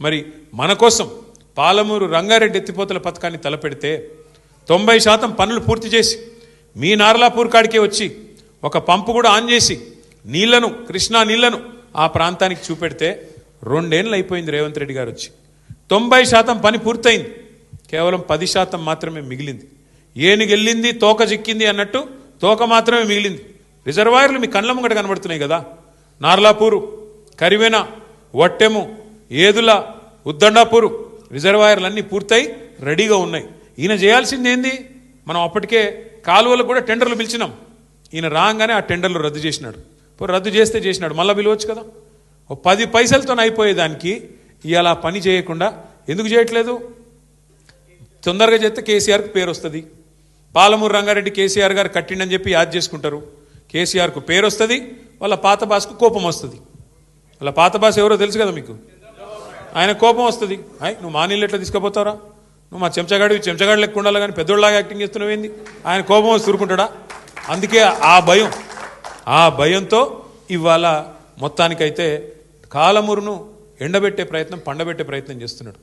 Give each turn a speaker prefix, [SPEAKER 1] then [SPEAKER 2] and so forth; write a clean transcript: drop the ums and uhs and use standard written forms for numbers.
[SPEAKER 1] మరి మన కోసం పాలమూరు రంగారెడ్డి ఎత్తిపోతల పథకాన్ని తలపెడితే 90% పనులు పూర్తి చేసి మీ నార్లాపూర్ కాడికే వచ్చి ఒక పంపు కూడా ఆన్ చేసి నీళ్లను కృష్ణా నీళ్లను ఆ ప్రాంతానికి చూపెడితే 2 ఏళ్ళు అయిపోయింది రేవంత్ రెడ్డి గారు వచ్చి 90% పని పూర్తయింది కేవలం 10% మాత్రమే మిగిలింది ఏనుగెళ్ళింది తోక చిక్కింది అన్నట్టు తోక మాత్రమే మిగిలింది రిజర్వాయర్లు మీ కళ్ళ ముంగట కనబడుతున్నాయి కదా నార్లాపూరు కరివెన వట్టెము ఏదుల ఉద్దండాపూరు రిజర్వాయర్లన్నీ పూర్తయి రెడీగా ఉన్నాయి ఈయన చేయాల్సింది ఏంది మనం అప్పటికే కాలువలకు కూడా టెండర్లు పిలిచినాం ఈయన రాగానే ఆ టెండర్లు రద్దు చేసినాడు రద్దు చేస్తే చేసినాడు మళ్ళీ పిలవచ్చు కదా 10 పైసలతో అయిపోయేదానికి ఇవాళ పని చేయకుండా ఎందుకు చేయట్లేదు తొందరగా చేస్తే కేసీఆర్కు పేరు వస్తుంది పాలమూరు రంగారెడ్డి కేసీఆర్ గారు కట్టిండని చెప్పి యాద్ చేసుకుంటారు కేసీఆర్కు పేరు వస్తుంది వాళ్ళ పాత బాస్కు కోపం వస్తుంది వాళ్ళ పాత బాస్ ఎవరో తెలుసు కదా మీకు ఆయన కోపం వస్తుంది నువ్వు మా నీళ్ళు ఎట్లా తీసుకుపోతారా నువ్వు మా చెంచగాడు లెక్క ఉండాలి కానీ పెద్దోళ్ళలాగా యాక్టింగ్ చేస్తున్నావు ఏంది ఆయన కోపం వచ్చి ఊరుకుంటాడా అందుకే ఆ భయంతో ఇవాళ మొత్తానికైతే కాలమూరును ఎండబెట్టే ప్రయత్నం పండబెట్టే ప్రయత్నం చేస్తున్నాడు